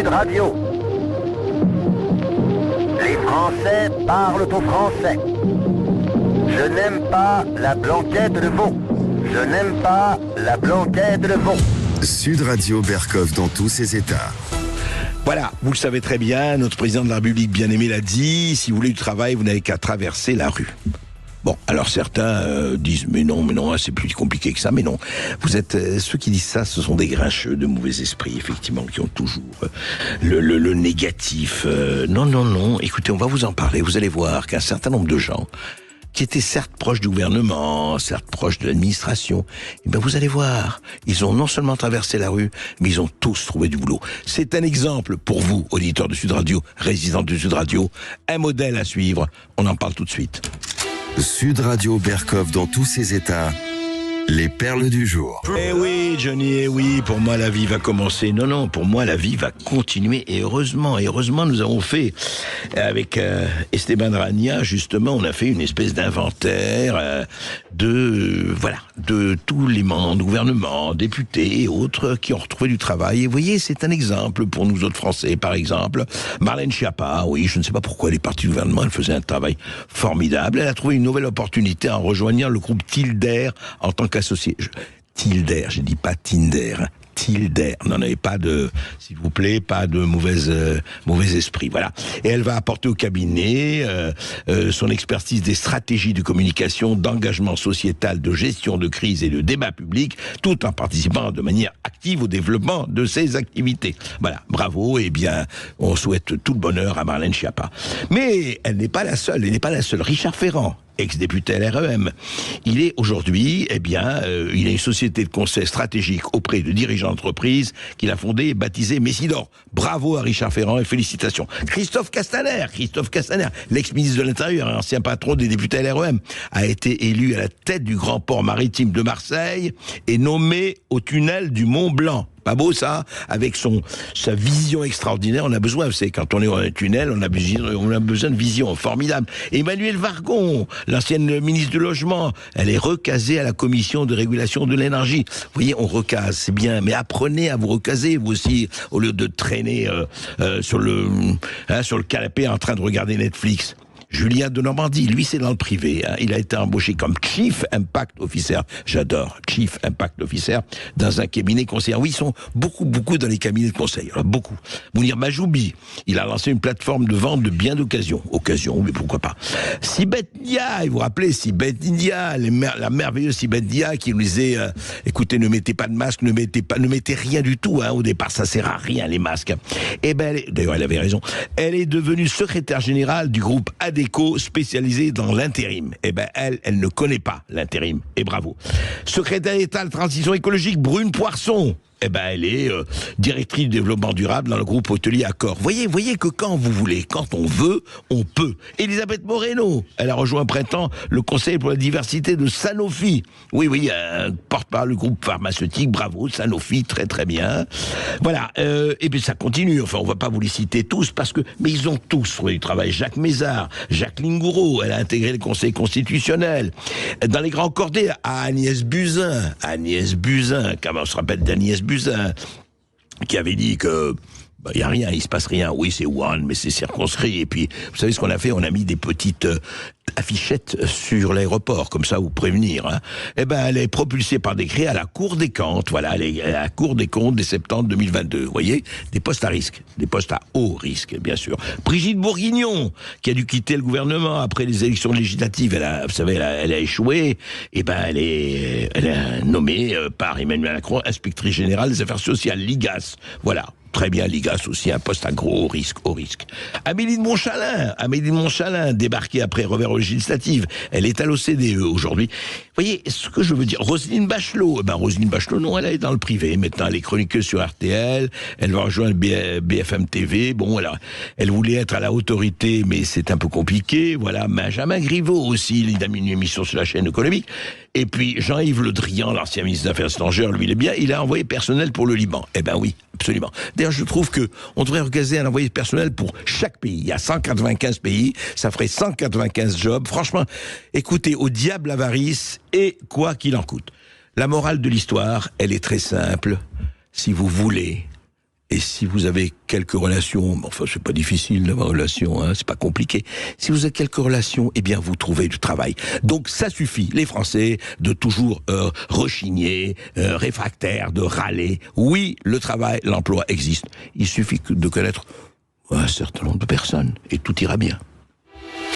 Radio. Les Français parlent au français. Je n'aime pas la blanquette de veau. Je n'aime pas la blanquette de veau. Sud Radio Berkov dans tous ses états. Voilà, vous le savez très bien, notre président de la République bien-aimé l'a dit, si vous voulez du travail, vous n'avez qu'à traverser la rue. Bon, alors certains disent mais non, c'est plus compliqué que ça, mais non. Vous êtes ceux qui disent ça, ce sont des grincheux de mauvais esprit, effectivement, qui ont toujours le négatif. Non. Écoutez, on va vous en parler. Vous allez voir qu'un certain nombre de gens qui étaient certes proches du gouvernement, certes proches de l'administration, eh ben vous allez voir, ils ont non seulement traversé la rue, mais ils ont tous trouvé du boulot. C'est un exemple pour vous, auditeurs de Sud Radio, résidents de Sud Radio, un modèle à suivre. On en parle tout de suite. Sud Radio Berkov dans tous ses états. Les perles du jour. Eh oui, Johnny, eh oui, pour moi la vie va commencer. Non, pour moi la vie va continuer. Et heureusement, nous avons fait, avec Esteban Rania, justement, on a fait une espèce d'inventaire de tous les membres du gouvernement, députés et autres qui ont retrouvé du travail. Et vous voyez, c'est un exemple pour nous autres Français, par exemple. Marlène Schiappa, oui, je ne sais pas pourquoi elle est partie du gouvernement, elle faisait un travail formidable. Elle a trouvé une nouvelle opportunité en rejoignant le groupe Tilder en tant qu'associé. Tilder, je dis pas Tinder, hein. Tilder, n'en avez pas de, s'il vous plaît, pas de mauvais esprit, voilà. Et elle va apporter au cabinet son expertise des stratégies de communication, d'engagement sociétal, de gestion de crise et de débat public, tout en participant de manière active au développement de ses activités. Voilà, bravo, et bien, on souhaite tout le bonheur à Marlène Schiappa. Mais elle n'est pas la seule, Richard Ferrand, ex-député LREM. Il est aujourd'hui, il a une société de conseil stratégique auprès de dirigeants d'entreprise qu'il a fondée et baptisée Messidor. Bravo à Richard Ferrand et félicitations. Christophe Castaner, l'ex-ministre de l'Intérieur, ancien patron des députés LREM, a été élu à la tête du grand port maritime de Marseille et nommé au tunnel du Mont Blanc. Pas beau ça, avec sa vision extraordinaire. On a besoin, vous savez, quand on est dans un tunnel, on a besoin de vision formidable. Emmanuelle Vargon, l'ancienne ministre du Logement, elle est recasée à la commission de régulation de l'énergie. Vous voyez, on recase, c'est bien, mais apprenez à vous recaser, vous aussi, au lieu de traîner sur le canapé en train de regarder Netflix. Julien de Normandie, lui c'est dans le privé, hein. Il a été embauché comme Chief Impact Officer, j'adore, Chief Impact Officer, dans un cabinet conseiller. Oui, ils sont beaucoup dans les cabinets de conseil, alors beaucoup. Mounir Majoubi, il a lancé une plateforme de vente de biens d'occasion, mais pourquoi pas. Sibeth Ndiaye, vous vous rappelez, Sibeth Ndiaye, la merveilleuse Sibeth Ndiaye qui nous disait, écoutez, ne mettez pas de masque, ne mettez rien du tout, hein. Au départ ça sert à rien les masques. Et d'ailleurs elle avait raison, elle est devenue secrétaire générale du groupe ADECO, spécialisée dans l'intérim. Elle ne connaît pas l'intérim. Et bravo. Secrétaire d'État à la transition écologique, Brune Poirson. Elle est directrice du développement durable dans le groupe hôtelier Accor. Voyez que quand vous voulez, quand on veut, on peut. Elisabeth Moreno, elle a rejoint printemps le Conseil pour la diversité de Sanofi. Oui, porte-parole du groupe pharmaceutique, bravo, Sanofi, très bien. Voilà, et puis ça continue, enfin on va pas vous les citer tous, mais ils ont tous trouvé du travail. Jacques Mézard, Jacqueline Gouraud, elle a intégré le Conseil constitutionnel. Dans les grands cordés, Agnès Buzyn, comment on se rappelle d'Agnès Buzyn, qui avait dit que y a rien, il se passe rien. Oui, c'est one, mais c'est circonscrit. Et puis, vous savez ce qu'on a fait? On a mis des petites affichettes sur l'aéroport, comme ça, vous prévenir. Hein. Elle est propulsée par décret à la Cour des comptes. Voilà, elle est à la Cour des comptes des septembre 2022. Vous voyez? Des postes à risque. Des postes à haut risque, bien sûr. Brigitte Bourguignon, qui a dû quitter le gouvernement après les élections législatives. Elle a échoué. Elle est nommée par Emmanuel Macron inspectrice générale des affaires sociales, l'IGAS. Voilà. Très bien, l'IGAS aussi, un poste à gros risque. Amélie de Montchalin, débarquée après revers aux législatives. Elle est à l'OCDE aujourd'hui. Vous voyez ce que je veux dire? Roselyne Bachelot. Roselyne Bachelot, non, elle est dans le privé. Maintenant, elle est chroniqueuse sur RTL. Elle va rejoindre BFM TV. Bon, elle voulait être à la autorité, mais c'est un peu compliqué. Voilà. Benjamin Griveaux aussi, il a mis une émission sur la chaîne économique. Et puis, Jean-Yves Le Drian, l'ancien ministre des Affaires étrangères, lui, il est bien. Il a envoyé personnel pour le Liban. Oui, absolument. D'ailleurs, je trouve on devrait recaser un envoyé personnel pour chaque pays. Il y a 195 pays, ça ferait 195 jobs. Franchement, écoutez, au diable l'avarice et quoi qu'il en coûte. La morale de l'histoire, elle est très simple. Si vous voulez Et si vous avez quelques relations, enfin c'est pas difficile d'avoir relation, hein, c'est pas compliqué. Si vous avez quelques relations, eh bien vous trouvez du travail. Donc ça suffit, les Français, de toujours rechigner, réfractaires, de râler. Oui, le travail, l'emploi existe. Il suffit de connaître un certain nombre de personnes et tout ira bien.